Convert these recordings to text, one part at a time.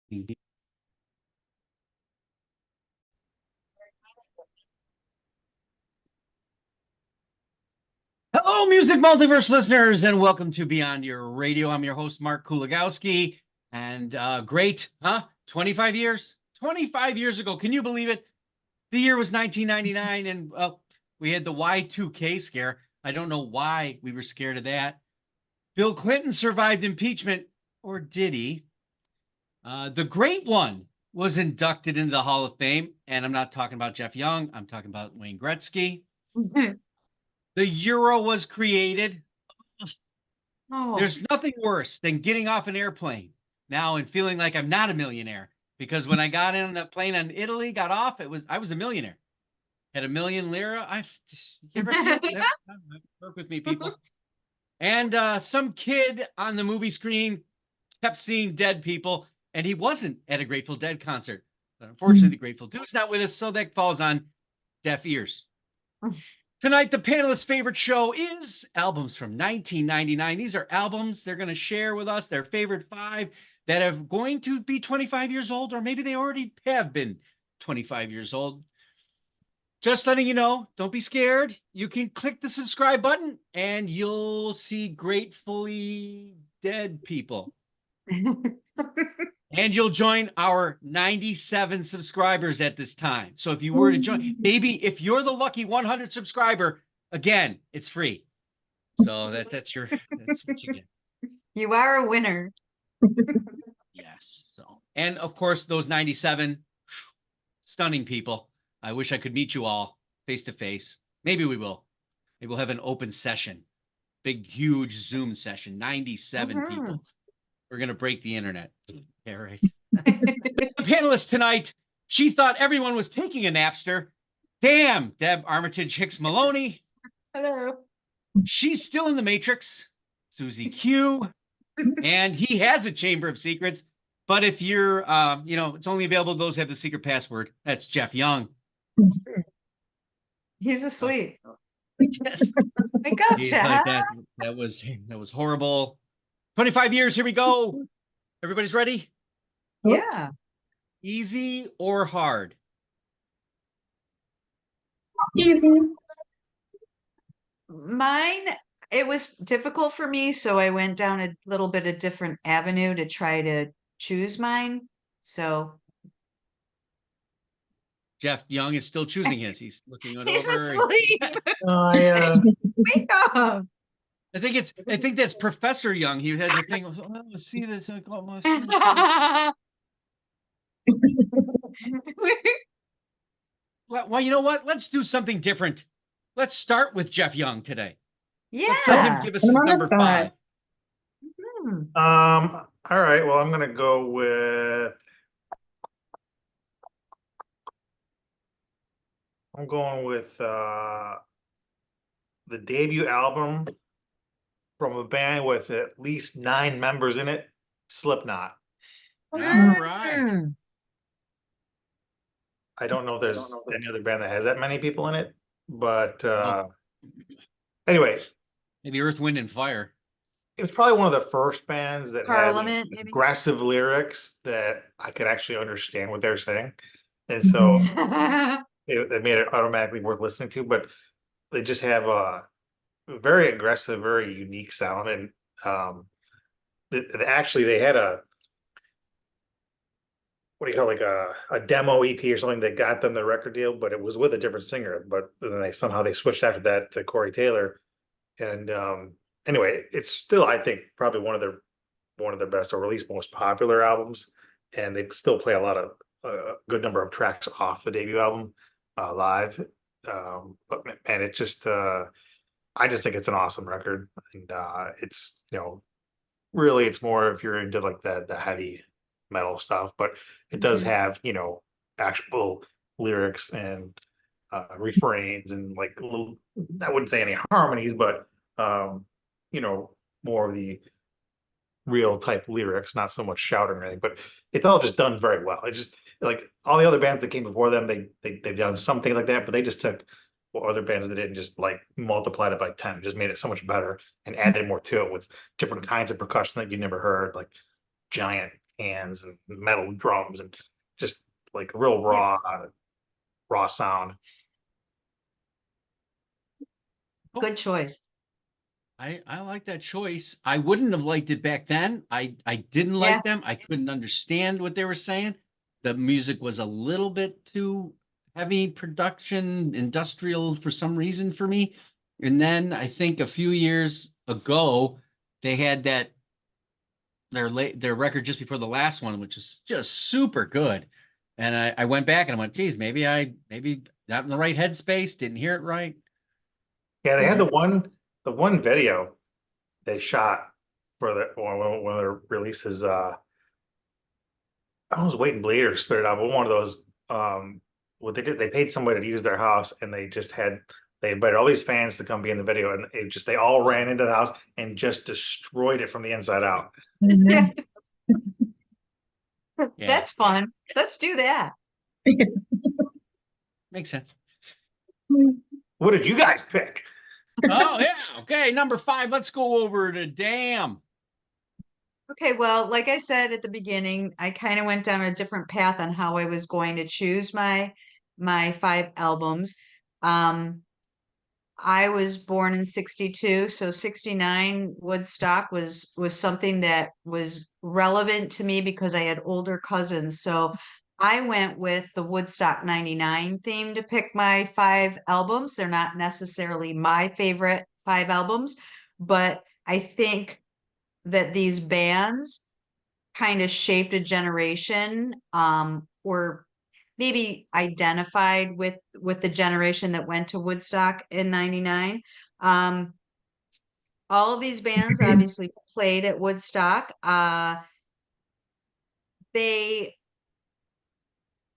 Hello, Music Multiverse listeners, and welcome to Beyond Your Radio. I'm your host, Mark Kulagowski, and great, huh? 25 years? 25 years ago. Can you believe it? The year was 1999, and we had the Y2K scare. I don't know why we were scared of that. Bill Clinton survived impeachment, or did he? The great one was inducted into the Hall of Fame, and I'm not talking about Jeff Young. I'm talking about Wayne Gretzky. The Euro was created. There's nothing worse than getting off an airplane now and feeling like I'm not a millionaire. Because when I got in the plane on Italy, got off, I was a millionaire. Had a million lira. You ever feel that? Work with me, people. And some kid on the movie screen kept seeing dead people, and he wasn't at a Grateful Dead concert. But unfortunately, the Grateful Dude's not with us, so that falls on deaf ears. Tonight, the panelists' favorite show is albums from 1999. These are albums they're going to share with us, their favorite 5 that are going to be 25 years old, or maybe they already have been 25 years old. Just letting you know, don't be scared. You can click the subscribe button and you'll see gratefully dead people. And you'll join our 97 subscribers at this time. So if you were to join, maybe if you're the lucky 100 subscriber, again, it's free. So that's what you get. You are a winner. Yes. So, and of course, those 97 stunning people. I wish I could meet you all face to face. Maybe we will. Maybe we'll have an open session, big, huge Zoom session, 97 people. We're going to break the internet. Yeah, right. The panelist tonight, she thought everyone was taking a Napster. Damn, Deb Armitage Hicks Maloney. Hello. She's still in the Matrix. Susie Q. And he has a Chamber of Secrets. But if you're, it's only available to those who have the secret password. That's Jeff Young. He's asleep. Yes. Wake up, Jeff. Like that was horrible. 25 years, here we go. Everybody's ready? Yeah. Easy or hard? Easy. Mine, it was difficult for me, so I went down a little bit of different avenue to try to choose mine. So Jeff Young is still choosing his. He's looking it he's over. asleep. Wake up. I think that's Professor Young. He had the thing. Oh, let's see this. Well, you know what? Let's do something different. Let's start with Jeff Young today. Yeah. Let's let him give us his number 5. All right. Well, I'm gonna go with. I'm going with the debut album from a band with at least 9 members in it, Slipknot. All right. I don't know if there's any other band that has that many people in it, but anyway. Maybe Earth, Wind, and Fire. It was probably one of the first bands that Parliament, had maybe? aggressive lyrics that I could actually understand what they're saying. And so it made it automatically worth listening to, but they just have a very aggressive, very unique sound. And actually they had what do you call it, like a demo EP or something that got them the record deal, but it was with a different singer. But then they switched after that to Corey Taylor. And anyway, it's still, I think, probably one of their best, or at least most popular albums. And they still play a good number of tracks off the debut album live. But man, it's just I just think it's an awesome record. And it's, really it's more if you're into like the heavy metal stuff, but it does have, actual lyrics and refrains and like little, I wouldn't say any harmonies, but more of the real type lyrics, not so much shouting or anything, but it's all just done very well. It just, like all the other bands that came before them, they've done something like that, but they just took what other bands did and just like multiplied it by 10, just made it so much better and added more to it with different kinds of percussion that you never heard, like giant hands and metal drums and just like a real Yeah. raw sound. Good choice. I like that choice. I wouldn't have liked it back then. I didn't Yeah. like them. I couldn't understand what they were saying. The music was a little bit too heavy production, industrial for some reason for me. And then I think a few years ago, they had their record just before the last one, which is just super good. And I went back and I went, geez, maybe not in the right headspace, didn't hear it right. Yeah, they had the one video they shot for one of their releases. I was Wait and Bleed or Spit It Out, but one of those. What they did, they paid somebody to use their house, and they invited all these fans to come be in the video, and they all ran into the house and just destroyed it from the inside out. Yeah. Yeah. That's fun. Let's do that. Makes sense. What did you guys pick? Oh yeah. Okay, number 5. Let's go over to Damn. Okay, well, like I said at the beginning, I kind of went down a different path on how I was going to choose my 5 albums. I was born in 62, so 69 Woodstock was something that was relevant to me because I had older cousins. So I went with the Woodstock 99 theme to pick my 5 albums. They're not necessarily my favorite 5 albums, but I think that these bands kind of shaped a generation, or maybe identified with the generation that went to Woodstock in 99. Um, all of these bands obviously played at Woodstock. They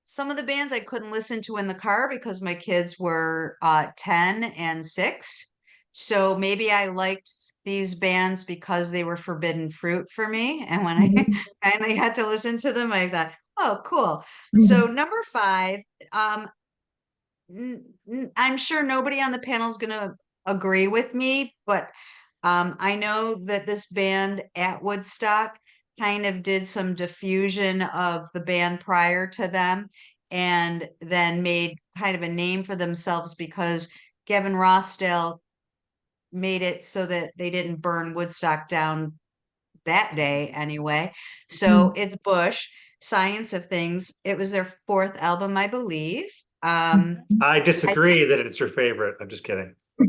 Some of the bands I couldn't listen to in the car because my kids were 10 and 6. So maybe I liked these bands because they were forbidden fruit for me. And when I finally had to listen to them, I thought, oh, cool. So number 5, I'm sure nobody on the panel is going to agree with me, but I know that this band at Woodstock kind of did some diffusion of the band prior to them and then made kind of a name for themselves because Gavin Rossdale made it so that they didn't burn Woodstock down that day anyway. So it's Bush, Science of Things. It was their 4th album, I believe. I I disagree that it's your favorite. I'm just kidding. You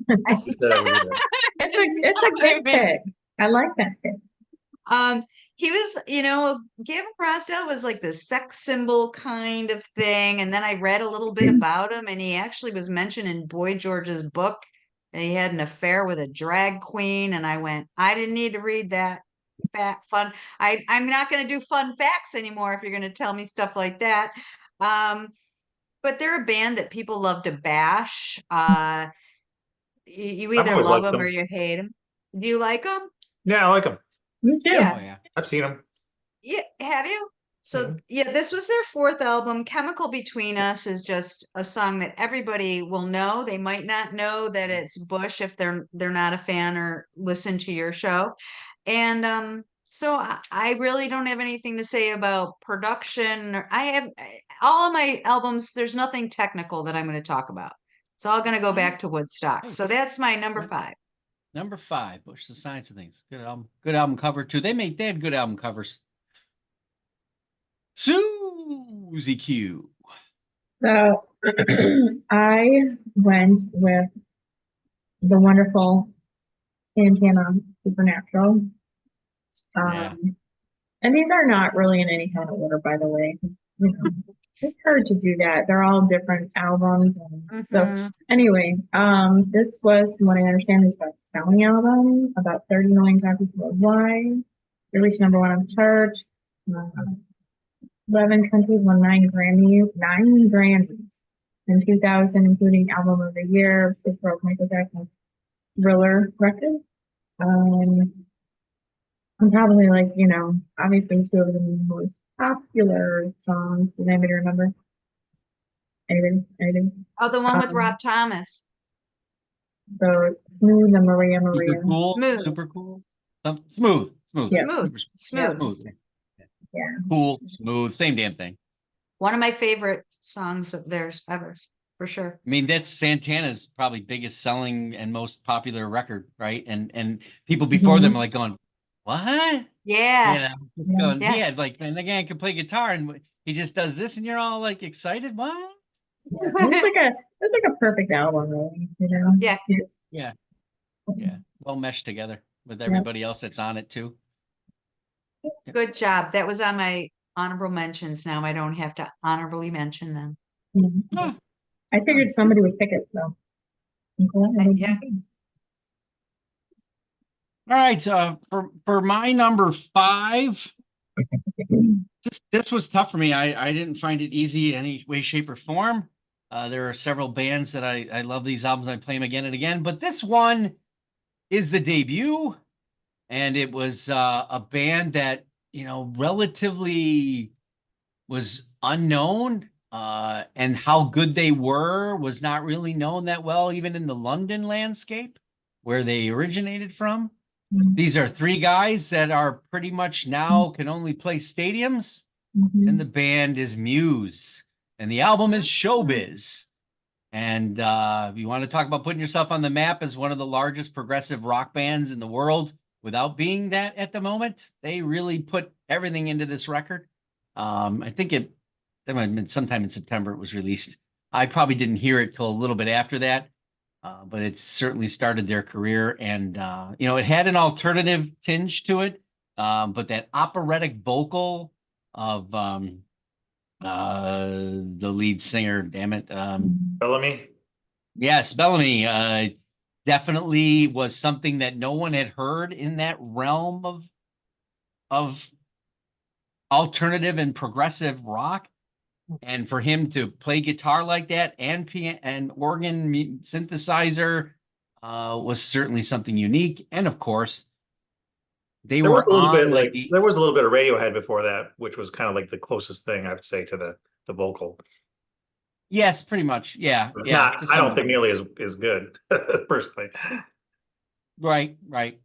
said I would do that. It's a good pick. I like that pick. He was, Gavin Rossdale was like the sex symbol kind of thing. And then I read a little bit about him, and he actually was mentioned in Boy George's book. And he had an affair with a drag queen. And I went, I didn't need to read that. Fun. I'm not going to do fun facts anymore if you're going to tell me stuff like that. But they're a band that people love to bash. You I've either always love liked them or them. you hate them. Do you like them? Yeah, I like them. Me too. Yeah. Oh yeah. I've seen them. Yeah, have you? So Mhm. yeah, this was their 4th album. Chemical Between Us is just a song that everybody will know. They might not know that it's Bush if they're not a fan or listen to your show. And so I really don't have anything to say about production. All of my albums, there's nothing technical that I'm going to talk about. It's all going to go back to Woodstock. So that's my number 5. Number 5, Bush, The Science of Things. Good album. Good album cover too. They had good album covers. Susie Q. So I went with the wonderful Santana Supernatural. Yeah. And these are not really in any kind of order, by the way. It's hard to do that. They're all different albums. And so Mhm. anyway, this was, from what I understand, is a selling album, about 30 million copies worldwide. It reached #1 on the chart. 11 countries won 9 Grammys in 2000, including Album of the Year. It broke Michael Jackson's Thriller record. And probably obviously 2 of the most popular songs. Does anybody remember? Anybody? Oh, the one with Um, Rob Thomas. so Smooth and Maria Super Maria. cool. Smooth. Super cool. Smooth. Yeah. Smooth. Super Smooth. smooth. Yeah. Cool, smooth, same damn thing. One of my favorite songs of theirs ever, for sure. I mean, that's Santana's probably biggest selling and most popular record, right? And people before them are like going, "What?" Yeah. Just Yeah. going, Yeah. "Yeah, like, and the guy can play guitar, and he just does this," and you're all like excited. What? It's like a perfect album, really. You know. Yeah. Just- Yeah, yeah, well meshed together with Yeah. everybody else that's on it too. Good job. That was on my honorable mentions. Now I don't have to honorably mention them. Mhm. Ah, I figured somebody would pick it, so. I'm glad I Yeah. did. all right, for my number 5, this was tough for me. I didn't find it easy in any way, shape, or form. There are several bands that I love these albums. I play them again and again, but this one is the debut, and it was a band that relatively was unknown, and how good they were was not really known that well, even in the London landscape where they originated from. Mhm. These are 3 guys that are pretty much now can only play stadiums, and the Mhm. band is Muse, and the album is Showbiz. And if you want to talk about putting yourself on the map as one of the largest progressive rock bands in the world without being that at the moment, they really put everything into this record. I think that might have been sometime in September it was released. I probably didn't hear it till a little bit after that, but it certainly started their career. And, it had an alternative tinge to it, but that operatic vocal of the lead singer, damn it. Bellamy. Yes, Bellamy definitely was something that no one had heard in that realm of alternative and progressive rock. And for him to play guitar like that and piano and organ synthesizer was certainly something unique. And of course, they There was were a little on bit like like there was a little bit of Radiohead before that, which was kind of like the closest thing I would say to the vocal. yes, pretty much. Yeah, But yeah, not, to I some don't think degree. nearly as good personally. Right, right.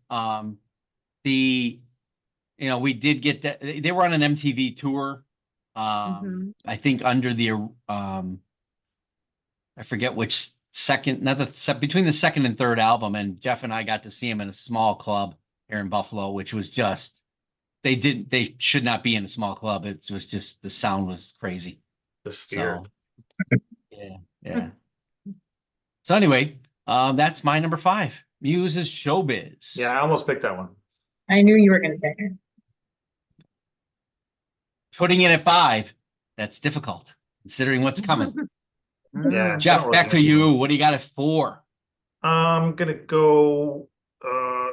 The we did get that they were on an MTV tour. Mhm. I think under the I forget which second, not between the second and third album, and Jeff and I got to see him in a small club here in Buffalo, which was just they should not be in a small club. It was just the sound was crazy. The Sphere. So yeah, yeah. So anyway, that's my number 5. Muse is Showbiz. Yeah, I almost picked that one. I knew you were going to pick it. Putting it at 5, that's difficult considering what's coming. Yeah, I Jeff, don't back to really you. know. What do you got at 4? I'm gonna go.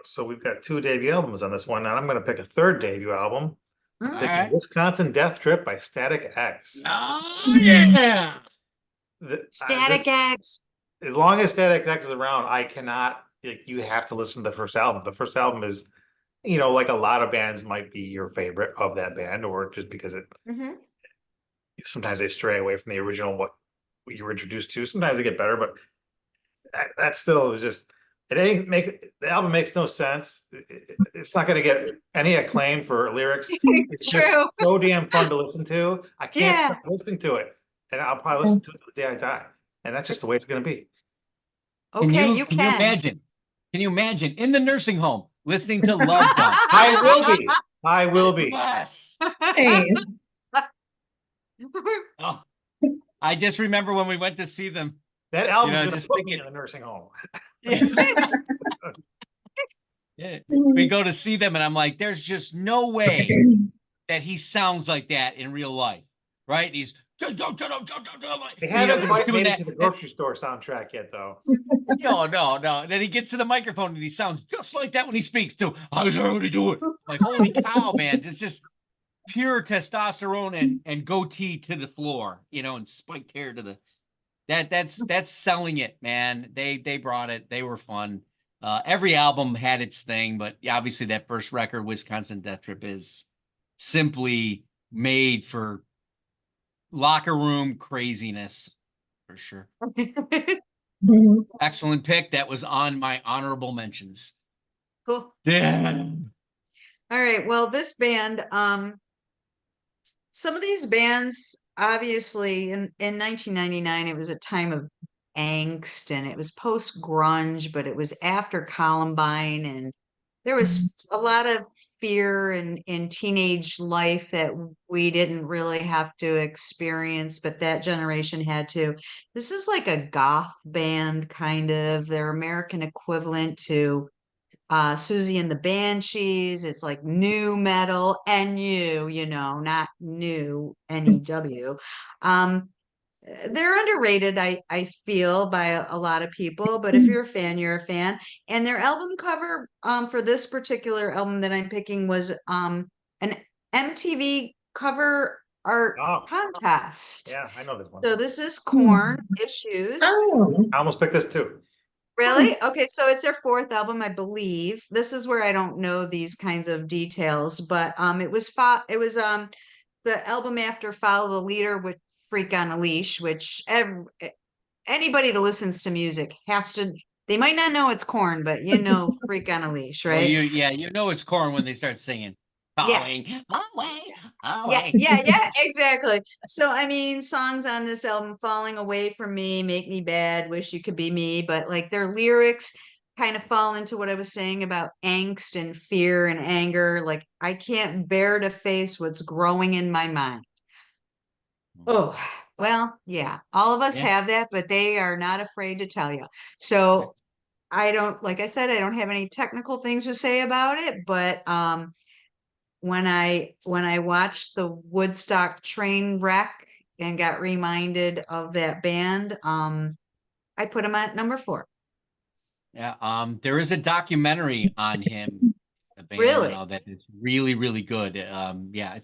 So we've got 2 debut albums on this one, and I'm gonna pick a third debut album. All Mm. Picking right. Wisconsin Death Trip by Static X. Oh, yeah. Static X. As long as Static X is around, I cannot. You have to listen to the first album. The first album is, like a lot of bands might be your favorite of that band, or just because Mhm. sometimes they stray away from the original what you were introduced to. Sometimes they get better, but that still is just it ain't make the album makes no sense. It's not going to get any acclaim for lyrics. It's just True. so damn fun to listen to. I can't Yeah. stop listening to it, and I'll probably listen to it till the day I die. And that's just the way it's going to be. Okay, you Can you can. imagine? Can you imagine in the nursing home listening to Love Gun? I will be. I will be. Yes. Hey, Oh, I just remember when we went to see them. That album's going to just put me thinking. in the nursing home. Yeah. We go to see them, and I'm like, there's just no way that he sounds like that in real life, right? He's They he's haven't quite doing made it that. to the grocery store soundtrack yet, though. No. And then he gets to the microphone and he sounds just like that when he speaks too. How's everybody doing? Like, holy cow, man! It's just pure testosterone and goatee to the floor, and spiked hair to the. That's selling it, man. They brought it. They were fun. Every album had its thing, but obviously that first record, Wisconsin Death Trip, is simply made for locker room craziness for sure. Excellent pick. That was on my honorable mentions. Cool. Damn. All right. Well, this band, some of these bands, obviously, in 1999, it was a time of angst and it was post grunge, but it was after Columbine, and there was a lot of fear in teenage life that we didn't really have to experience, but that generation had to. This is like a goth band, kind of their American equivalent to Susie and the Banshees. It's like new metal, NU, not new, NEW. Um, they're underrated, I feel, by a lot of people, but if you're a fan, you're a fan. And their album cover for this particular album that I'm picking was an MTV cover art Oh, contest. yeah, I know this one. So this is Korn Issues. Oh, I almost picked this too. Really? Okay, so it's their fourth album, I believe. This is where I don't know these kinds of details, but the album after Follow the Leader with Freak on a Leash, which anybody that listens to music has to, they might not know it's Korn, but Freak on a Leash, Well, right? you know it's Korn when they start singing. Yeah. Falling away, Yeah, away. yeah, exactly. So, I mean, songs on this album, Falling Away from Me, Make Me Bad, Wish You Could Be Me, but like their lyrics kind of fall into what I was saying about angst and fear and anger. Like, I can't bear to face what's growing in my mind. Oh, well, yeah, all of us Yeah. have that, but they are not afraid to tell you. So, like I said, I don't have any technical things to say about it, but when I watched the Woodstock train wreck and got reminded of that band, I put him at number 4. Yeah. There is a documentary on him, the band and Really? all that. It's really, really good. Yeah.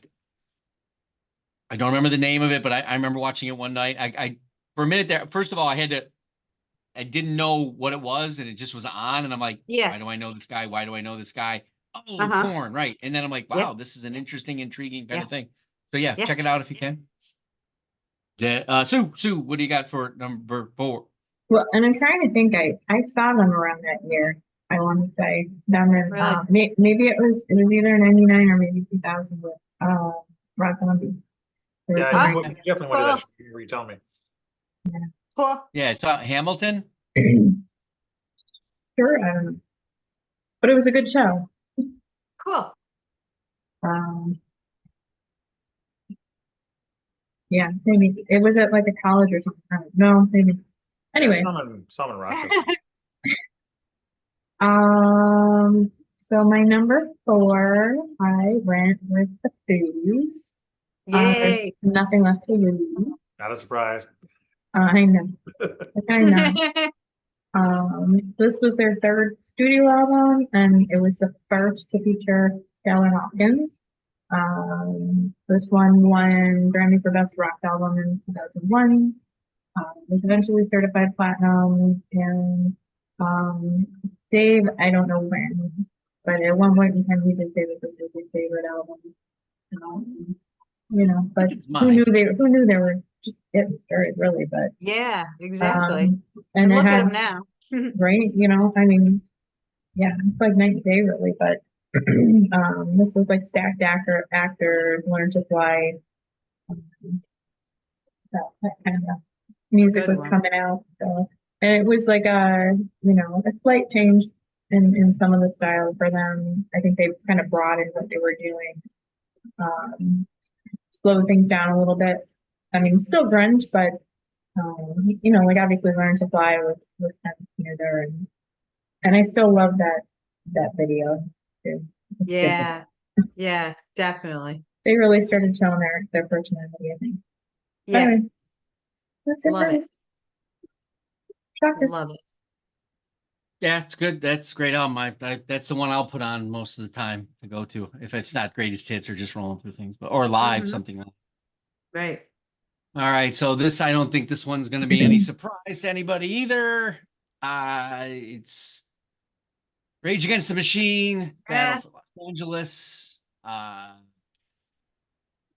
I don't remember the name of it, but I remember watching it one night. I for a minute there, first of all, I didn't know what it was, and it just was on, and I'm like, Yeah. why do I know this guy? Why do I know this guy? Oh, Uh-huh. Korn, right. And then I'm like, Yeah. wow, this is an interesting, intriguing kind Yeah. of thing. So yeah, Yeah. check it out if you can. Sue, what do you got for number 4? well, and I'm trying to think. I saw them around that year. I want to say them in Really? maybe it was either 99 or maybe 2000 with Rob Zombie. They were Yeah, Ah, touring you definitely went to that. cool. You tell me. Cool. Yeah, it's Hamilton. sure, I don't know, but it was a good show. Cool. Um, yeah, maybe it was at like a college or something. I don't know, maybe. Yeah, Anyway, some in Rochester. so my number 4, I went with the Foos. There's Yay. nothing left to lose. Not a surprise. I know, I know. This was their third studio album, and it was the first to feature Taylor Hawkins. This one won Grammy for Best Rock Album in 2001. Was eventually certified platinum, and Dave, I don't know when, but at one point in time he did say that this was his favorite album. But It's who mine. knew they were just getting started, really? But Yeah, exactly. and And it look at had him now. right, I mean, yeah, it's like night and day, really. But this was like stacked actors, Learn to Fly, that kind of music Good was one. coming out. So, and it was like a slight change in some of the style for them. I think they kind of broadened what they were doing, slowed things down a little bit. I mean, still grunge, but like obviously Learn to Fly was kind of smoother, and I still love that video too. It's different. Yeah, definitely. They really started showing their personality, I think. Yeah, Anyway, that's it love for me. it. Shocker. Love it. Yeah, it's good. That's a great album. That's the one I'll put on most of the time to go to if it's not greatest hits or just rolling through things, or live, Mhm. something like. Right. All right, so I don't think this one's going to be any surprise to anybody either. It's Rage Against the Machine, Battle for Los Angeles.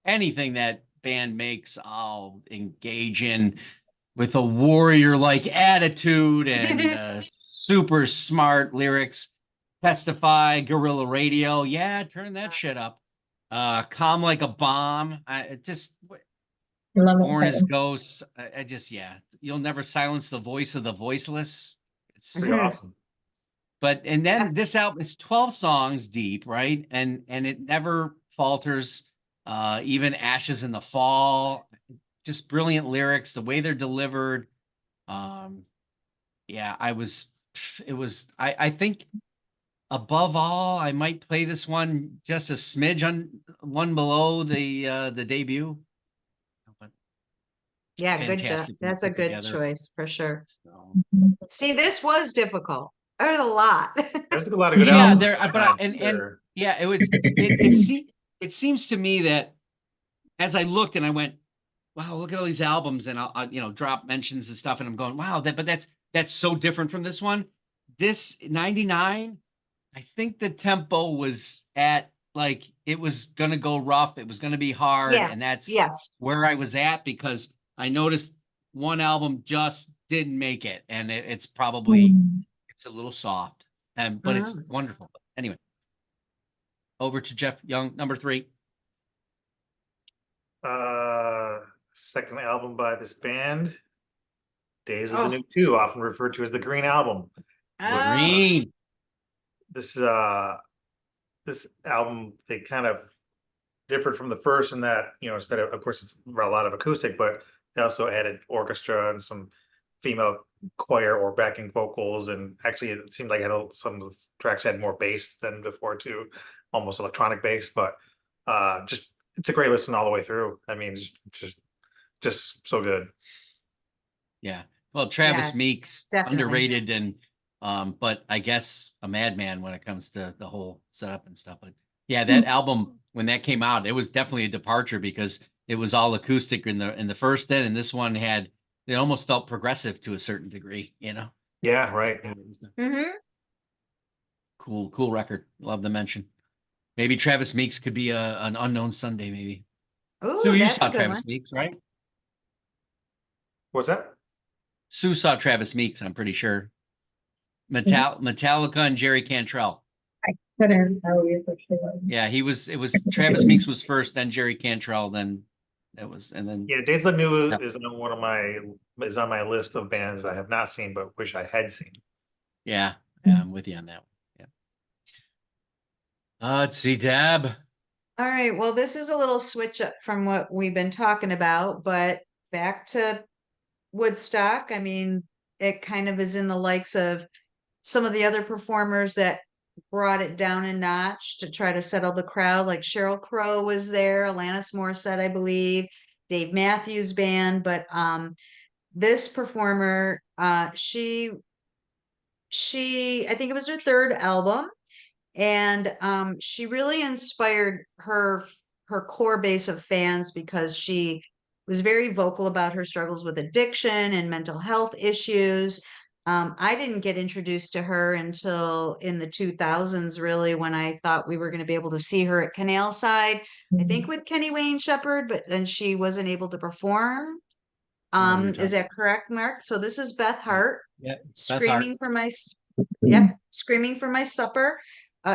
Anything that band makes, I'll engage in with a warrior-like attitude and super smart lyrics. Testify, Guerrilla Radio. Yeah, turn that shit up. Calm Like a Bomb. It just I love that Born as title. Ghosts. I just, yeah, You'll Never Silence the Voice of the Voiceless. It's Pretty awesome. But and then this album, it's 12 songs deep, right? And it never falters. Even Ashes in the Fall, just brilliant lyrics, the way they're delivered. Um, yeah, I think above all, I might play this one just a smidge on one below the debut. But Yeah, good job. fantastic That's a put good together. choice for sure. So. Mhm. See, this was difficult. There's a lot. There's a lot of good Yeah, albums. there, but and yeah, it seems to me that as I looked and I went, wow, look at all these albums, and I'll drop mentions and stuff, and I'm going, wow, that's so different from this one. This 99, I think the tempo was at like it was gonna go rough, it was gonna be hard, Yeah, and that's yes. where I was at because I noticed one album just didn't make it, and it's probably Mm. it's a little soft, but it's Mhm. wonderful. Anyway, over to Jeff Young, number 3. Second album by this band, Days of the Oh, New Two, often referred to as the Green Album. But Green. this this album, they kind of differed from the first in that, instead of course it's a lot of acoustic, but they also added orchestra and some female choir or backing vocals, and actually it seemed like some of the tracks had more bass than before too, almost electronic bass. But just it's a great listen all the way through. I mean, just so good. Yeah. Well, Travis yeah, Meeks, definitely. underrated and but I guess a madman when it comes to the whole setup and stuff. But yeah, that album when that came out, it was definitely a departure because it was all acoustic in the first then, and this one had it almost felt progressive to a certain degree, Yeah, right. Mm-hmm. Cool record. Love the mention. Maybe Travis Meeks could be an unknown Sunday, maybe. Sue, Ooh, you that's a saw good Travis one. Meeks, right? What's that? Sue saw Travis Meeks, I'm pretty sure. Yeah. Metallica and Jerry Cantrell. I couldn't tell you for sure. Yeah, it was Travis Meeks was first, then Jerry Cantrell, then and then Yeah, Days of the New yeah, is on my list of bands I have not seen but wish I had seen. yeah, I'm with you on that one. Yeah. Let's see, Deb. All right. Well, this is a little switch up from what we've been talking about, but back to Woodstock. I mean, it kind of is in the likes of some of the other performers that brought it down a notch to try to settle the crowd. Like Sheryl Crow was there, Alanis Morissette, I believe, Dave Matthews Band. But this performer, she I think it was her third album, and she really inspired her core base of fans because she was very vocal about her struggles with addiction and mental health issues. I didn't get introduced to her until in the 2000s, really, when I thought we were going to be able to see her at Canal Side, I think with Kenny Wayne Shepherd, but then she wasn't able to perform. I know who you're Is talking that correct, Mark? So this is Beth about. Hart, Yeah, Beth Hart. screaming for my yep, screaming for my supper.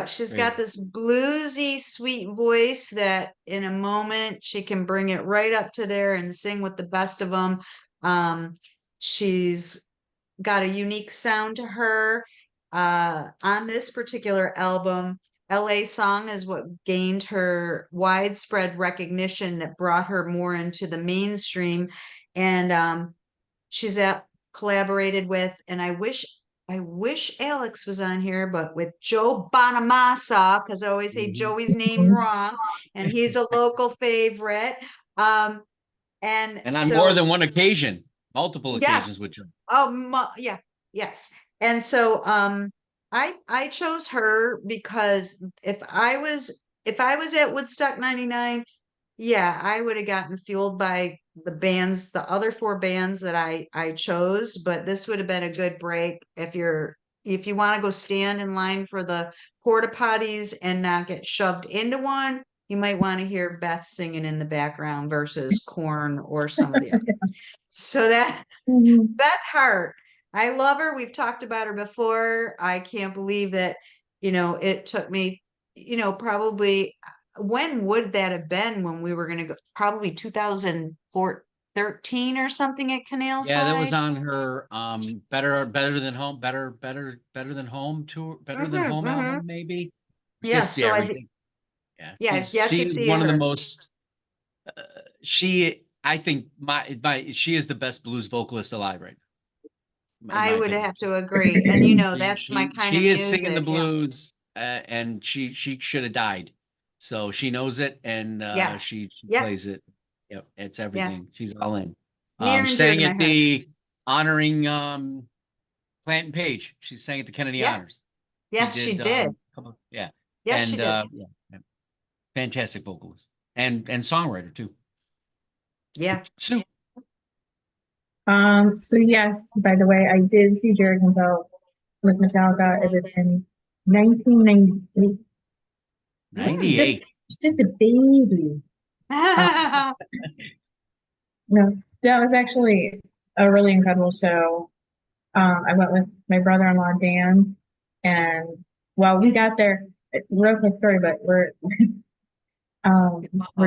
She's got Great. this bluesy, sweet voice that in a moment she can bring it right up to there and sing with the best of them. She's got a unique sound to her. On this particular album, LA Song is what gained her widespread recognition that brought her more into the mainstream. And she's collaborated with, and I wish Alex was on here, but with Joe Bonamassa, because I always say Mhm. Joey's name wrong, and he's a local favorite. Um, and And on more so than one occasion, multiple yes, occasions with Joe. yeah, yes. And so I chose her because if I was at Woodstock 99, yeah, I would have gotten fueled by the other four bands that I chose, but this would have been a good break if you want to go stand in line for the porta potties and not get shoved into one, you might want to hear Beth singing in the background versus Corn or some of the other. So that Mhm. Beth Hart, I love her. We've talked about her before. I can't believe that, it took me, probably when would that have been when we were going to go? Probably 2013 or something at Canal Yeah, that was Side. on her better than home, better than home tour, better than Mhm, home mhm. album, maybe. Yeah, Just so I everything. Yeah, yeah, I've yet to she's see one of the her. most I think she is the best blues vocalist alive right now, in I my would opinion. have to agree. And you know, She that's my she kind of she is singing the music. Yeah. blues, and she should have died. So she knows it, and Yes. she Yep. plays it. Yep, it's Yeah. everything. She's all in. Near and dear Sang to my at heart. the honoring Clanton Page. She sang at the Kennedy Yeah. Honors. Yes, she did. Yeah, Yes, she and did. yeah, fantastic vocalist and songwriter too. Yeah. Sue. So yes, by the way, I did see Jerry Gonzalez with Metallica. It was in 1998. Just, 98. just a baby. No, that was actually a really incredible show. I went with my brother-in-law Dan, and well, we got there. Real quick story, but we're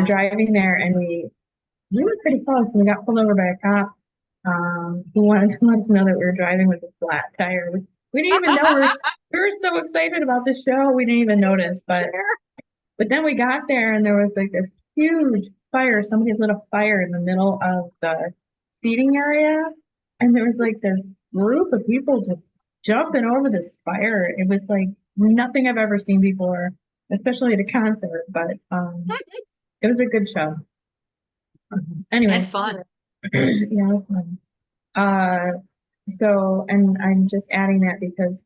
driving there, and we were pretty close. And we got pulled over by a cop who wanted to let us know that we were driving with a flat tire. We didn't even know. We were so excited about the show, we didn't even notice. But then we got there, and there was like this huge fire. Somebody lit a fire in the middle of the seating area, and there was like this group of people just jumping over this fire. It was like nothing I've ever seen before, especially at a concert. But it was a good show. Anyway, And fun. yeah, it was fun. So, and I'm just adding that because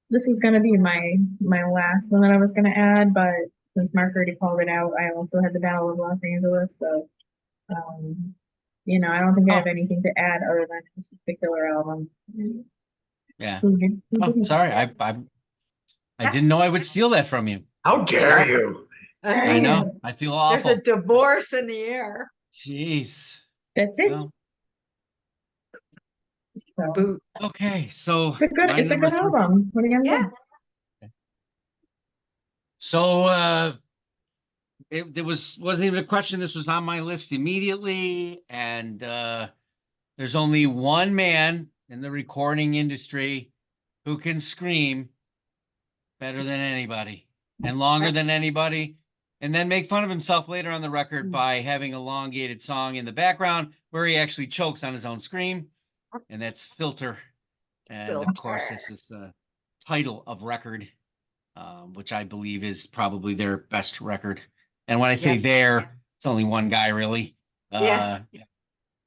this was going to be my last one that I was going to add, but since Mark already called it out, I also had the Battle of Los Angeles. So, I don't think I have anything to add other than this particular album. Yeah. Who Oh, sorry. I didn't know I would steal that from you. How dare you? I know. I feel There's awful. a divorce in the air. Jeez. That's it. Well, So, Boot. okay, so it's a good number three. album. What are you gonna Yeah. do? So it wasn't even a question. This was on my list immediately, and there's only one man in the recording industry who can scream better than anybody and longer than anybody, and then make fun of himself later on the record by having elongated song in the background where he actually chokes on his own scream, and that's Filter. And of course, this is the title of record, which I believe is probably their best record. And when I say there, it's only one guy really. Yeah.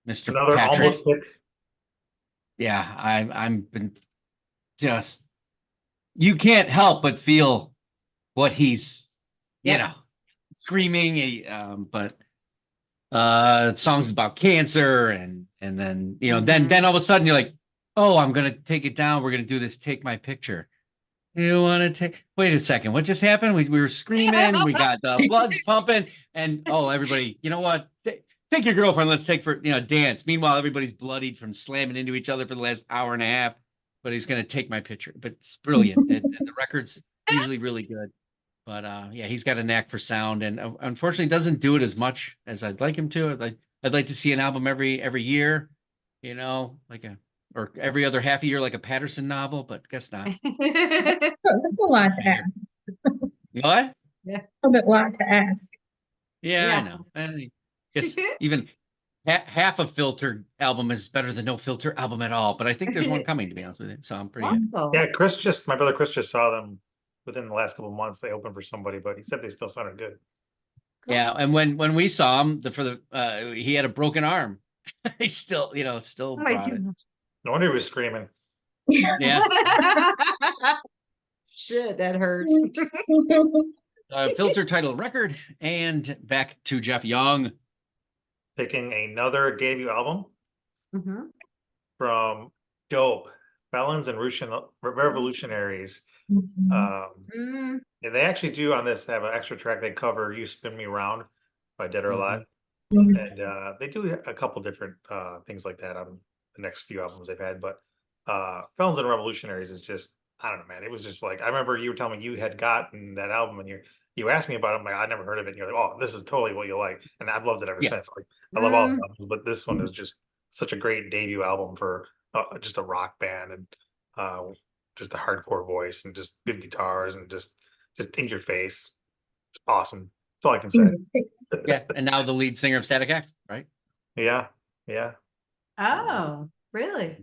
Mr. Another Patrick. almost pick. Yeah, I'm been just, you can't help but feel what he's, screaming. But songs about cancer, and then then all of a sudden you're like, oh, I'm gonna take it down. We're gonna do this. Take my picture. You want to take? Wait a second. What just happened? We were screaming. We got the blood's pumping, and everybody, you know what? Take your girlfriend. Let's take for dance. Meanwhile, everybody's bloodied from slamming into each other for the last hour and a half. But he's gonna take my picture. But it's brilliant. And the record's usually really good. But yeah, he's got a knack for sound, and unfortunately, doesn't do it as much as I'd like him to. I'd like to see an album every year, or every other half a year, like a Patterson novel. But guess not. That's a lot to ask. What? A bit lot to ask. Yeah, I know. I guess even half a Filter album is better than no Filter album at all. But I think there's one coming, to be honest with you. So I'm pretty happy. Yeah, my brother Chris just saw them within the last couple of months. They opened for somebody, but he said they still sounded good. Yeah, and when we saw him, he had a broken arm. He still brought it. No wonder he was screaming. Yeah. Shit, that hurts. Filter title record, and back to Jeff Young. Picking another debut album from Dope, Felons and Revolutionaries. And they actually do on this have an extra track. They cover "You Spin Me Round" by Dead or Alive, and they do a couple different things like that on the next few albums they've had. But Felons and Revolutionaries is just, I don't know, man. It was just like, I remember you were telling me you had gotten that album and you asked me about it, I'm like, I never heard of it. And you're like, oh, this is totally what you like. And I've loved it ever Yeah. since. Like, I love all the Mm. albums, but this one is just such a great debut album for just a rock band and just a hardcore voice and just good guitars and just in your face. It's awesome. That's all I can say. Yeah, and now the lead singer of Static X, right? Yeah, yeah. Oh, really?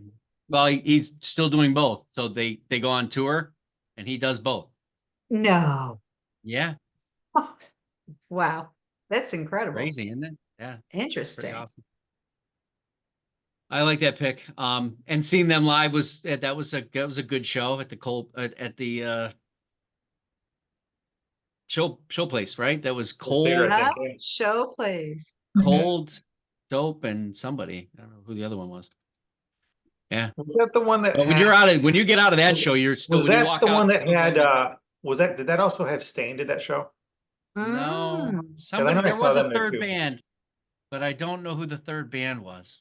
Well, he's still doing both. So they go on tour, and he does both. No. Yeah, Wow. That's incredible. crazy, isn't it? Yeah, pretty Interesting. awesome. I like that pick. And seeing them live was a good show at the show place, right? That was Theater, Cold, I think, Oh, yeah. show plays. Cold, Dope, and somebody. I don't know who the other one was. Yeah. Was that the one that But when had, you get out of that was- show, you're still was when you that walk the out. one you're that still had going, did that also have Stain, did that show? no, Mm. somebody I there saw was a them there third too. band, but I don't know who the third band was.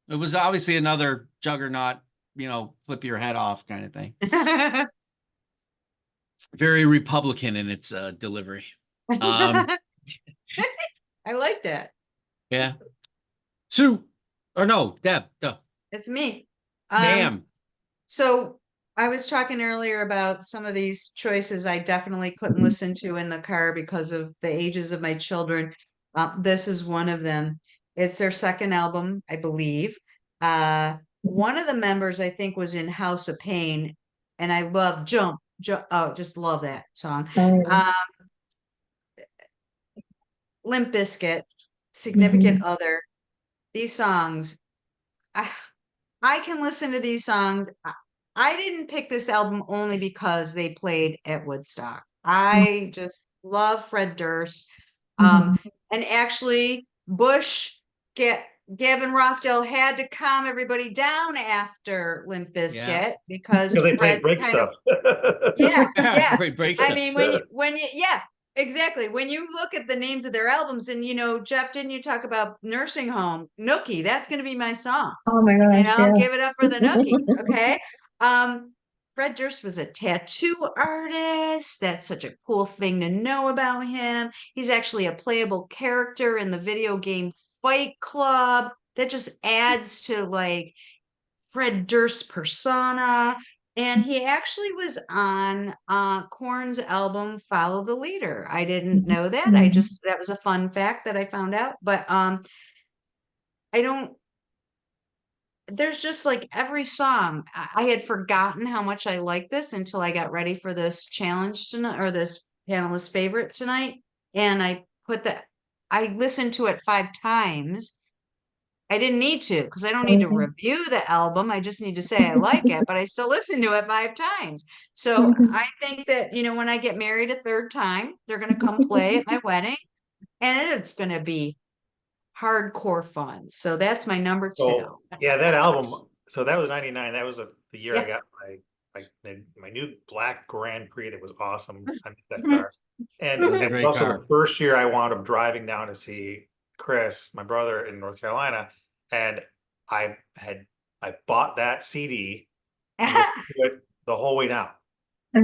It was obviously another juggernaut, flip your head off kind of thing. Very Republican in its delivery. Um, I like that. yeah. Sue, or no, Deb, duh. It's me. Damn. So I was talking earlier about some of these choices I definitely couldn't listen to in the car because of the ages of my children. This is one of them. It's their second album, I believe. One of the members I think was in House of Pain, and I love Jump. Oh, just love that song. Limp Bizkit, Significant Other. These songs, I can listen to these songs. I didn't pick this album only because they played at Woodstock. I just love Fred Durst. And actually, Gavin Rossdale had to calm everybody down after Limp Yeah. Bizkit because Because they Fred played break kind of, stuff. yeah. Great break I stuff. mean, yeah, exactly. When you look at the names of their albums, and Jeff, didn't you talk about Nursing Home? Nookie, that's going to be my song. Oh my gosh, yeah. Give it up for the Nookie. Okay. Fred Durst was a tattoo artist. That's such a cool thing to know about him. He's actually a playable character in the video game Fight Club. That just adds to like Fred Durst's persona. And he actually was on Korn's album Follow the Leader. I didn't know that. That was a fun fact that I found out. But I don't there's just like every song. I had forgotten how much I like this until I got ready for this challenge tonight, or this panelist favorite tonight. And I listened to it 5 times. I didn't need to because I don't need to review the album. I just need to say I like it, but I still listen to it 5 times. So I think that, when I get married a third time, they're going to come play at my wedding, and it's going to be hardcore fun. So that's my number 2. So yeah, that album. So that was '99. That was the year I Yeah. got my new black Grand Prix. That was awesome. I missed that car. And It was a it was great also car. the first year I wound up driving down to see Chris, my brother, in North Carolina, and I bought that CD and listened to it the whole way down.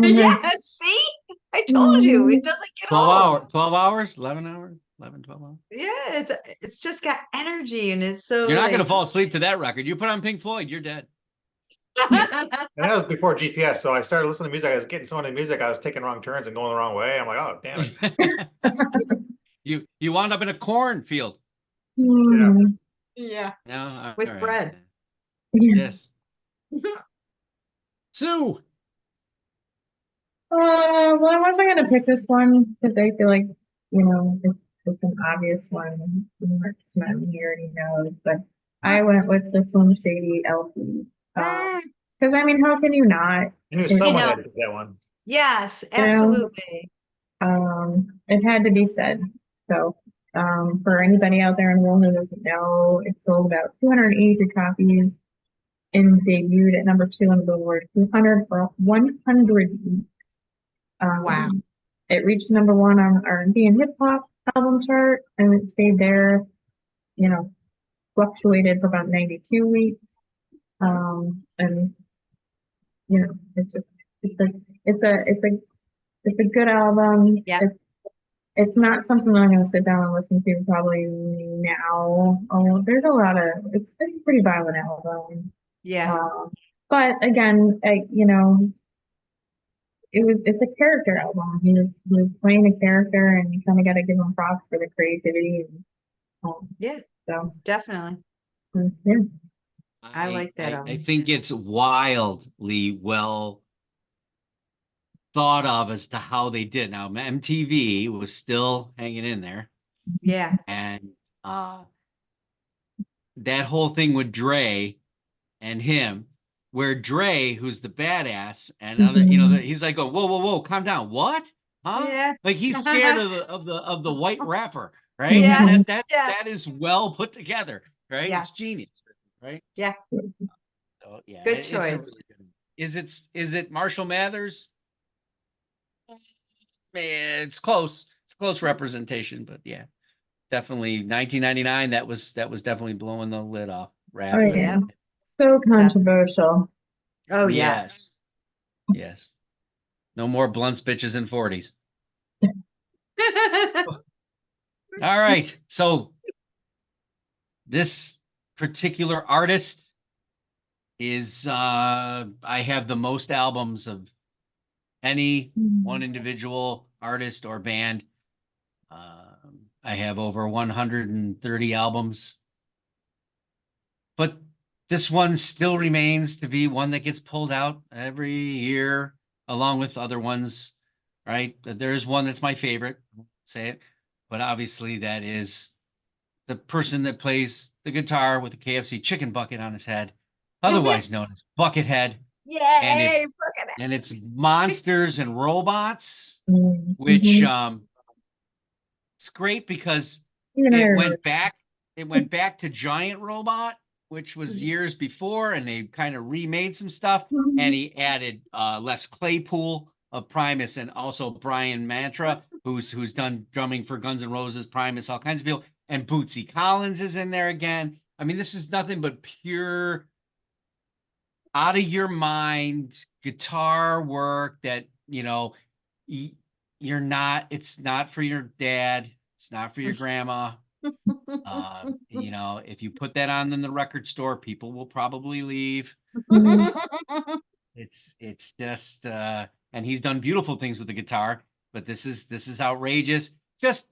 Yeah, see? I told you it doesn't get 12 hours, 11 hours, 12 hours. Yeah, it's just got energy, and it's so You're not going to like fall asleep to that record. You put on Pink Floyd, you're dead. And that was before GPS. So I started listening to music. I was getting so into music, I was taking wrong turns and going the wrong way. I'm like, oh, damn it. You wound up in a cornfield. yeah, No, with all right. Fred. Yes. Sue. Well, I wasn't gonna pick this one because I feel like, it's an obvious one. Marksman, he already knows, but I went with the Slim Shady LP. Because I mean, how can you not? I knew It's- someone know. had to pick that one. Yes, You know, absolutely. It had to be said. So, for anybody out there in the world who doesn't know, it sold about 283 copies and debuted at number 2 on the Billboard 200 for 100 weeks. Wow. It reached number 1 on R&B and hip hop album chart, and it stayed there, fluctuated for about 92 weeks. And it's just, it's It's a good album. Yeah. It's not something I'm going to sit down and listen to probably now. Oh, there's a lot of, it's a pretty violent album. Yeah. But again, it's a character album. He was playing a character, and you kind of got to give him props for the creativity. Yeah, So definitely. yeah. I like that I album. think it's wildly well thought of as to how they did. Now, MTV was still hanging in there, Yeah. and that whole thing with Dre and him, where Dre, who's the badass, and other, he's like, "Oh, whoa, whoa, whoa, calm down. What? Huh?" Yeah. Like he's scared of the white rapper, right? Yeah. And that Yeah. that is well put together, right? Yes. It's genius, right? Yeah. So yeah, Good it's a choice. really good. Is it Marshall Mathers? It's close. It's close representation, but yeah, definitely 1999. That was definitely blowing the lid off rap. Oh, Yeah. yeah. So controversial. Oh, Yes. Yes. No more blunts, bitches, and 40s. yes. All right. So this particular artist is I have the most albums of any one individual artist or band. I have over 130 albums. But this one still remains to be one that gets pulled out every year along with other ones, right? There is one that's my favorite, say it, but obviously that is the person that plays the guitar with the KFC chicken bucket on his head, otherwise known as Buckethead, and Yay, it's look at Monsters and Robots, Mhm. which it's great because Even I it remember. went back to Giant Robot, which was years before, and they kind of remade some stuff, and he added Les Claypool of Primus, and also Brian Mantra, who's done drumming for Guns N' Roses, Primus, all kinds of people, and Bootsy Collins is in there again. I mean, this is nothing but pure out of your mind guitar work that you're not, it's not for your dad, it's not for your grandma. If you put that on in the record store, people will probably leave. It's just and he's done beautiful things with the guitar, but this is outrageous. Just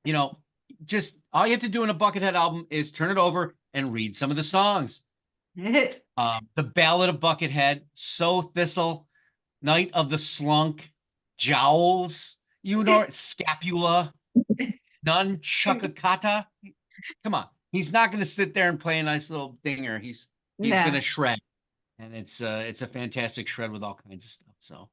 you know, just all you have to do in a Buckethead album is turn it over and read some of the songs. The Ballad of Buckethead, So Thistle, Night of the Slunk, Jowls, Scapula, Nunchukakata. Come on, he's not going to sit there and play a nice little dinger. He's going to shred, and it's a fantastic shred with all kinds of stuff. So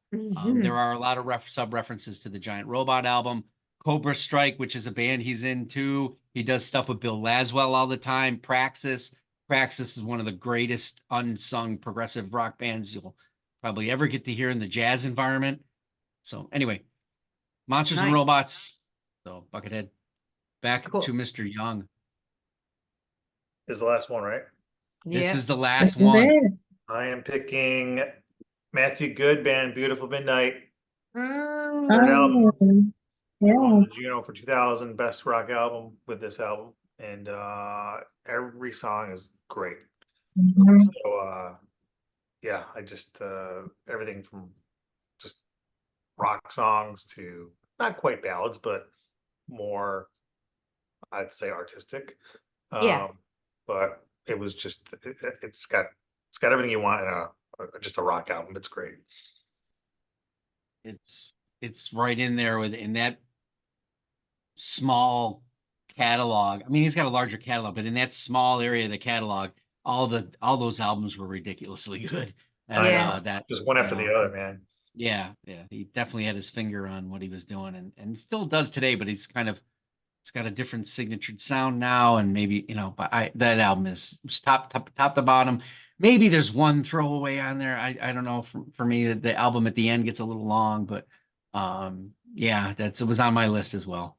there are a lot of sub references to the Giant Robot album. Cobra Strike, which is a band he's in too. He does stuff with Bill Laswell all the time. Praxis is one of the greatest unsung progressive rock bands you'll probably ever get to hear in the jazz environment. So anyway, Monsters and Nice. Robots. So Buckethead. Back Cool. to Mr. Young. Is the last one, right? This Yeah. is the last This is one. it. I am picking Matthew Good Band, Beautiful Midnight. Mm. Third album. Oh, yeah. Won the Juno for 2000 best rock album with this album, and every song is great. Mhm. So yeah, I just everything from just rock songs to not quite ballads, but more, I'd say, artistic. Yeah. But it was just it's got everything you want in just a rock album. It's great. It's right in there in that small catalog. I mean, he's got a larger catalog, but in that small area of the catalog, all those albums were ridiculously good. And, Yeah. that Just one after the other, man. Yeah, he definitely had his finger on what he was doing, and still does today. But it's got a different signature sound now, and maybe but that album is top to bottom. Maybe there's one throwaway on there. I don't know. For me, the album at the end gets a little long, but yeah, it was on my list as well.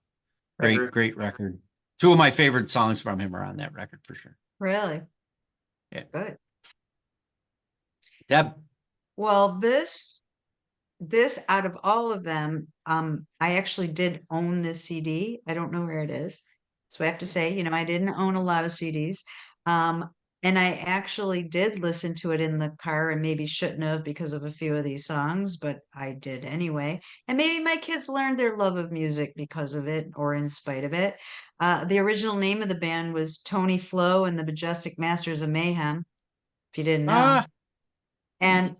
Great record. Two of my favorite songs from him are on that record for sure. Really? Yeah. Good. Deb. Well, this this out of all of them, I actually did own this CD. I don't know where it is. So I have to say, I didn't own a lot of CDs. And I actually did listen to it in the car and maybe shouldn't have because of a few of these songs, but I did anyway. And maybe my kids learned their love of music because of it or in spite of it. The original name of the band was Tony Flo and the Majestic Masters of Mayhem, if you didn't know. Ah, And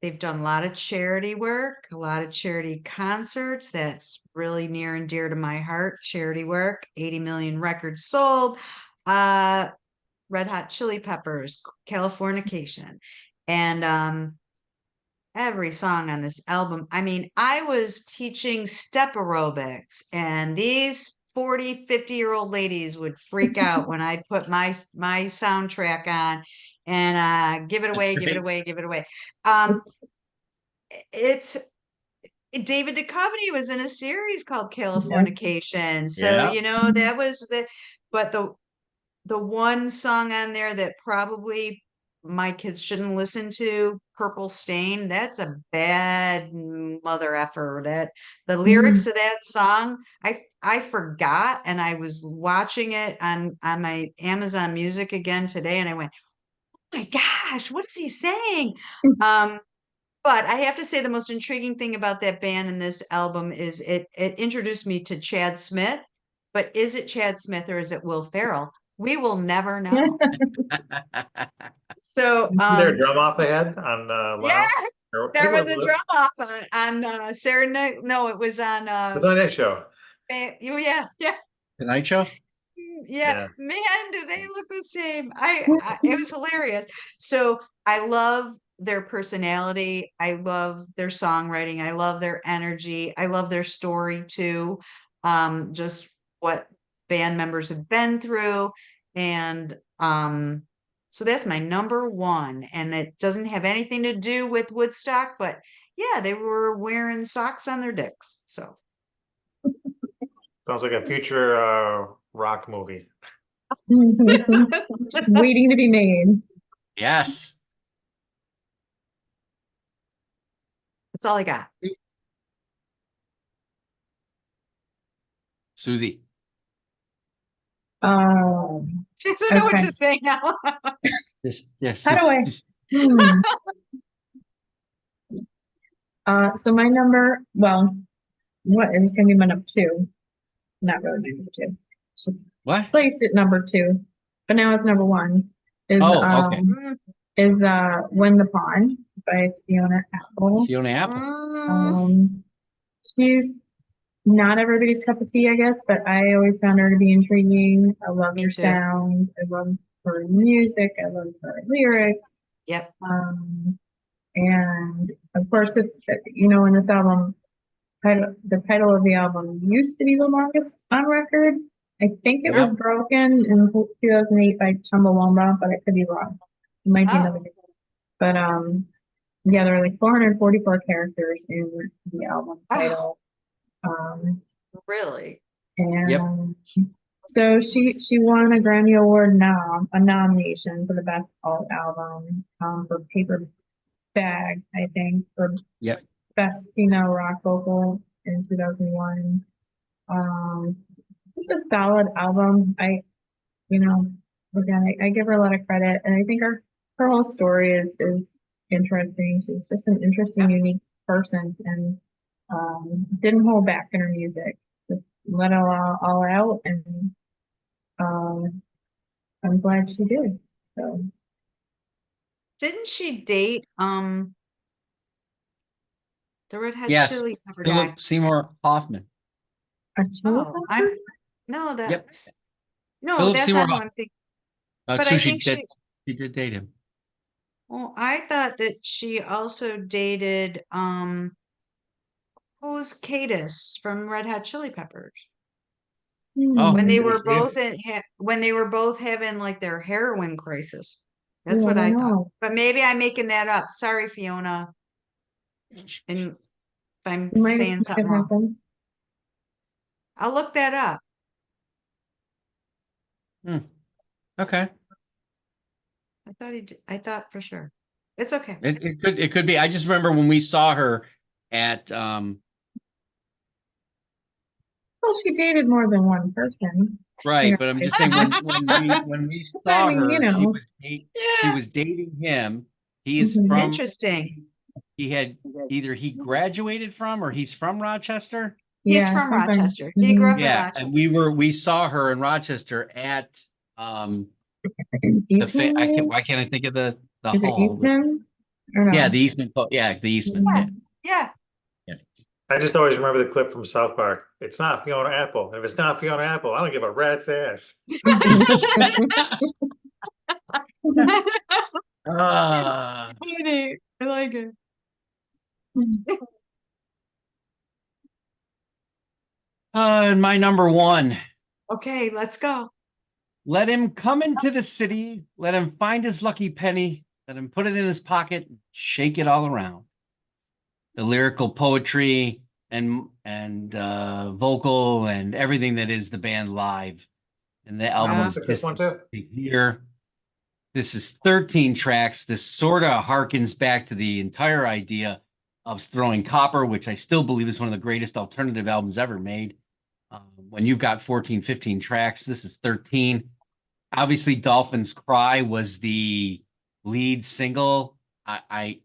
they've done a lot of charity work, a lot of charity concerts. That's really near and dear to my heart. Charity work, 80 million records sold. Red Hot Chili Peppers, Californication. And every song on this album. I mean, I was teaching step aerobics, and these 40, 50-year-old ladies would freak out when I put my soundtrack on and give it away, that's give it right. away, give it away. Um, it's David Duchovny was in a series called Californication. So, Yeah. that was but the one song on there that probably my kids shouldn't listen to, Purple Stain, that's a bad mother effer. That the lyrics of that song, I forgot, and I was watching it on my Amazon Music again today, and I went, "Oh my gosh, what is he saying?" Um, but I have to say the most intriguing thing about that band and this album is it introduced me to Chad Smith. But is it Chad Smith or is it Will Ferrell? We will never know. So Is there a drum off they had on yeah, Lounge? Or, I there think was it a was, drum off on Saturday Night. No, it was on it was on that show. yeah, yeah. Tonight Show. Yeah, Yeah. man, do they look the same? It was hilarious. So I love their personality. I love their songwriting. I love their energy. I love their story too. Just what band members have been through. And so that's my number one. And it doesn't have anything to do with Woodstock, but yeah, they were wearing socks on their dicks. So Sounds like a future rock movie. Just waiting to be made. Yes. that's all I got. Susie. She doesn't know what Okay. to say now. Yes. How do I? Hmm. So my number, well, what it was gonna be my number two. Not really my number two. Just What? placed at number two, but now it's number one. Is Oh, okay. Win the Pawn by Fiona Apple. Fiona Apple. She's not everybody's cup of tea, I guess, but I always found her to be intriguing. I love Me her too. sound. I love her music. I love her lyrics. Yep. And of course, in this album, the title of the album used to be the longest on record. I think it was Yep. broken in 2008 by Chumbawamba, but I could be wrong. It might be another. But yeah, there are like 444 characters in the album title. Really? And Yep. so she won a Grammy Award a nomination for the best alt album for Paper Bag, I think, for Yep. best female rock vocal in 2001. Just a solid album. Again, I give her a lot of credit, and I think her whole story is interesting. She's just an interesting, unique person, and didn't hold back in her music. Just let it all out, and I'm glad she did. So Didn't she date the Red Hot Yes. Chili Pepper guy? Philip Seymour Hoffman. a Oh, no, Yep. that's no, Philip that's Seymour not who I'm Hoffman. thinking. But I think She did date him. well, I thought that she also dated who's Cadis from Red Hot Chili Peppers Oh, when they Maybe were she is. when they were both having like their heroin crisis. That's I what I don't thought. know. But maybe I'm making that up. Sorry, Fiona. And if I'm It might saying something have wrong, happened. I'll look that up. Okay. I thought for sure. It's okay. It could be. I just remember when we saw her at Well, she dated more than one person. right, but I'm just saying when we I saw mean, her, she Yeah. was dating him. He is Mhm. from Interesting. he had either he graduated from or he's from Rochester. He's Yeah, from something. Rochester. He grew up in Yeah, and Rochester. we saw her in Rochester at Eastman, maybe? why can't I think of the Is it hall? Eastman? Or Yeah, no? the Eastman yeah, the Eastman. Yeah. Yeah. Mhm. Yeah. Yeah. I just always remember the clip from South Park. It's not Fiona Apple. And if it's not Fiona Apple, I don't give a rat's ass. Ah, Funny. I like it. and my number one. Okay, let's go. Let him come into the city. Let him find his lucky penny. Let him put it in his pocket and shake it all around. The lyrical poetry and vocal and everything that is the band live. And the I'm album gonna Wow. is pick this one too. here. This is 13 tracks. This sort of harkens back to the entire idea of throwing copper, which I still believe is one of the greatest alternative albums ever made. When you've got 14, 15 tracks, this is 13. Obviously, Dolphins Cry was the lead single. Okay.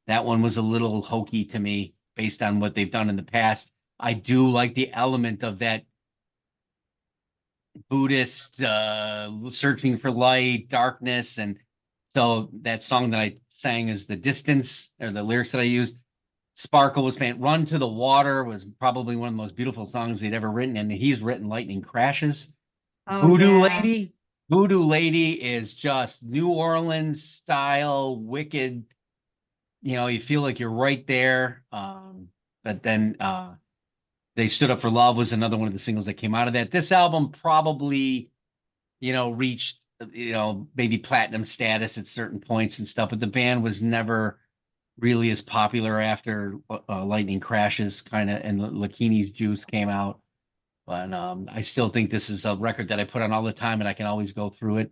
That one was a little hokey to me based on what they've done in the past. I do like the element of that Buddhist searching for light, darkness, and so that song that I sang is The Distance, or the lyrics that I used. Sparkle was meant Run to the Water was probably one of the most beautiful songs they'd ever written, and he's written Lightning Crashes. Oh Voodoo yeah. Lady. Voodoo Lady is just New Orleans style, wicked. You feel like you're right there. But then They Stood Up for Love was another one of the singles that came out of that. This album probably, reached, maybe platinum status at certain points and stuff, but the band was never really as popular after Lightning Crashes kind of and Lakini's Juice came out. But I still think this is a record that I put on all the time and I can always go through it.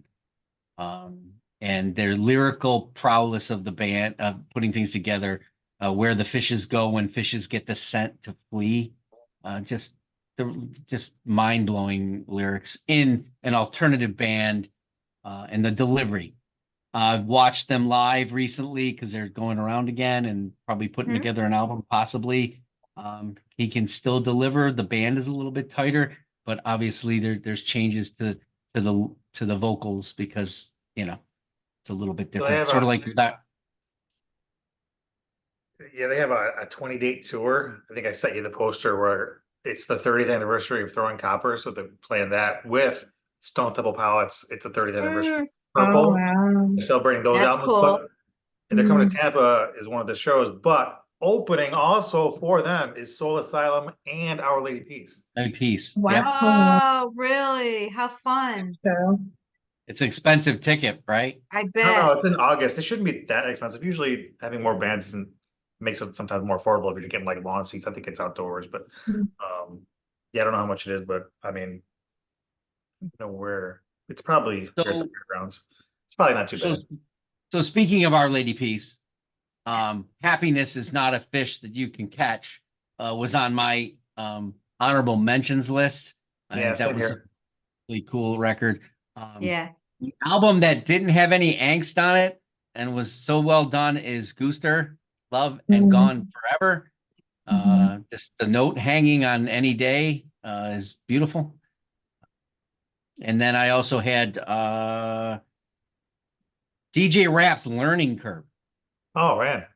And their lyrical prowess of the band of putting things together, where the fishes go when fishes get the scent to flee, just just mind-blowing lyrics in an alternative band, and the delivery. I've watched them live recently because they're going around again and probably putting Mhm. together an album, possibly. He can still deliver. The band is a little bit tighter, but obviously there's changes to the vocals because it's a little bit So they different. have Sort of like that. they have a 20-date tour. I think I sent you the poster where it's the 30th anniversary of Throwing Copper. So they're playing that with Stone Temple Pilots. It's the 30th anniversary. Mm, Oh, Purple. wow. They're celebrating those that's albums, cool. but they're coming to Mhm. Tampa is one of the shows. But opening also for them is Soul Asylum and Our Lady Peace. A piece. Wow. Yep. Oh, really? How fun. So, It's an expensive ticket, right? I I don't know. bet. It's in August. It shouldn't be that expensive. Usually having more bands makes it sometimes more affordable if you're getting like lawn seats. I think it's outdoors, but Mhm. yeah, I don't know how much it is, but I mean, where it's probably here at the So fairgrounds. It's probably not too so bad. so speaking of Our Lady Peace, happiness is not a fish that you can catch, was on my honorable mentions list. I Yeah, think that same was a here. really cool record. Um, Yeah. the album that didn't have any angst on it and was so well done is Gooster, Love and Gone Mhm. Forever. Mhm. Just the note hanging on any day is beautiful. And then I also had DJ Rap's Learning Curve. Oh man,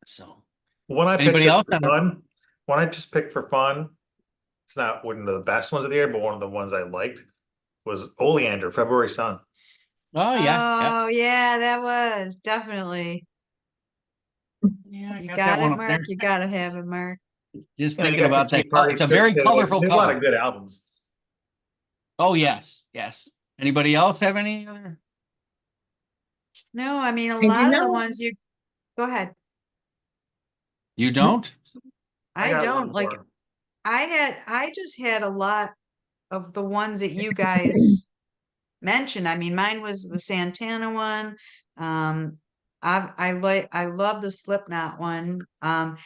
So one I picked anybody just else for on? fun. One I just picked for fun. It's not one of the best ones of the year, but one of the ones I liked was Oleander, February Sun. Oh yeah, yeah, Oh, yeah, that was definitely. yeah. I You got that got one it, up Mark. there. You got to have it, Mark. Just You thinking got your about Tea that. Party It's a Trick very Kit. Like, colorful there's a lot cover. of good albums. Oh yes, yes. Anybody else have any other? No, I mean, a And you lot of the know, ones you go ahead. You don't? I I got one don't like, more. I just had a lot of the ones that you guys mention. I mean, mine was the Santana one. I love the Slipknot one. I'm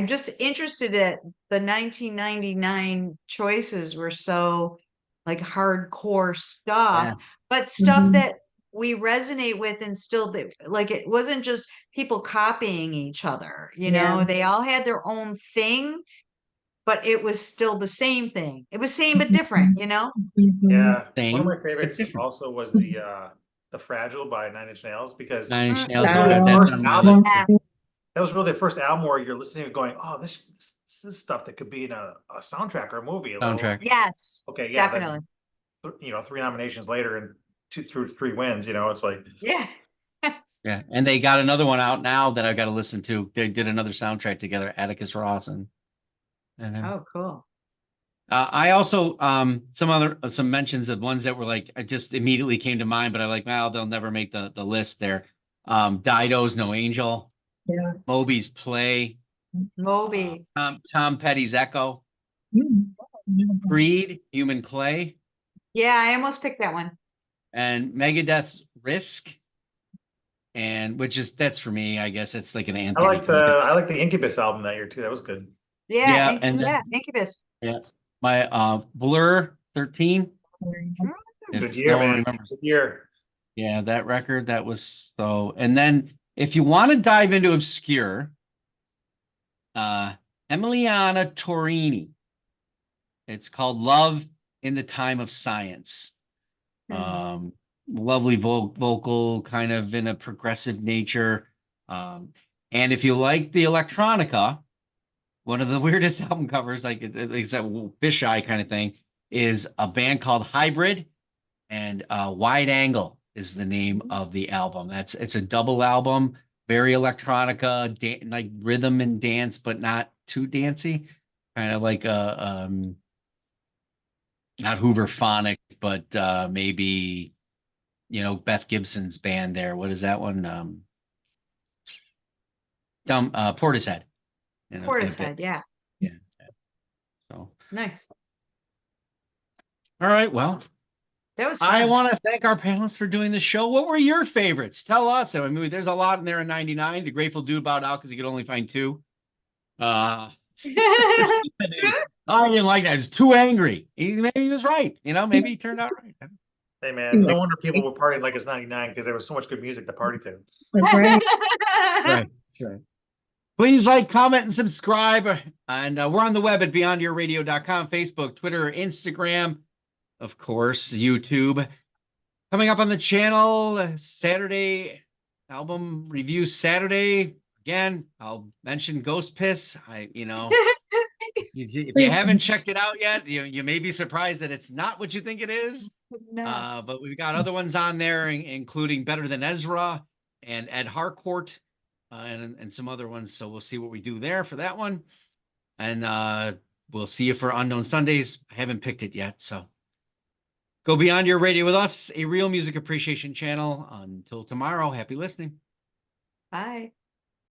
just interested that the 1999 choices were so like hardcore stuff, Yeah. but stuff Mhm. that we resonate with, and still like it wasn't just people copying each other, you Yeah. know, they all had their own thing, but it was still the same thing. It was same but different, you know? Mhm. Yeah, one of Same, my but favorites different. also was the Fragile by Nine Inch Nails, because Nine Inch Mm, Nails, that was really the that's first on my album. list too. yeah. That was really the first album where you're listening and going, "Oh, this is stuff that could be in a soundtrack or a movie." Let alone, Soundtrack. Yes, okay, yeah, definitely. then you know, 3 nominations later and two through 3 wins. You know, it's like, Yeah. Yeah, and they got another one out now that I've got to listen to. They did another soundtrack together, Atticus Ross and Oh, cool. I also some mentions of ones that were like I just immediately came to mind, but I like, well, they'll never make the list there. Dido's No Angel, Yeah. Moby's Play, Moby. Tom Petty's Echo, Mm. Creed, Human Clay, Yeah, I almost picked that one. and Megadeth's Risk, and that's for me. I guess it's like an Anthony Kiedis. I like the Incubus album that year too. That was good. Yeah, Yeah, and yeah, then Incubus. yeah, my Blur 13. Mm. If Good year, no one man. remembers, Good year. yeah, that record that was so. And then if you want to dive into obscure, uh, Emiliana Torini. It's called Love in the Time of Science. Mhm. Lovely vocal, kind of in a progressive nature. Um, and if you like the electronica, one of the weirdest album covers, like it's that fisheye kind of thing, is a band called Hybrid, and Wide Angle is the name of the album. It's a double album, very electronica, like rhythm and dance, but not too dancey. Kind of like a not Hooverphonic, but maybe Beth Gibson's band there. What is that one? Portishead in a bit. Portishead, yeah. Yeah. So Nice. all right, well. That was I fun. want to thank our panelists for doing the show. What were your favorites? Tell us. I mean, there's a lot in there in '99. The Grateful Dude bowed out because he could only find two. Uh, I didn't like that. He was too angry. Maybe he was right. Maybe he turned out right. Hey, man, no wonder people were partying like it's '99 because there was so much good music to party to. That's right. Right. That's right. Please like, comment, and subscribe. And we're on the web at beyondyourradio.com, Facebook, Twitter, Instagram, of course, YouTube. Coming up on the channel, Saturday, album review Saturday. Again, I'll mention Ghost Piss. If you haven't checked it out yet, you may be surprised that it's not what you think it is. No. But we've got other ones on there, including Better Than Ezra and Ed Harcourt, and some other ones. So we'll see what we do there for that one. And we'll see you for Unknown Sundays. I haven't picked it yet, so go beyond your radio with us, a real music appreciation channel. Until tomorrow, happy listening. Bye.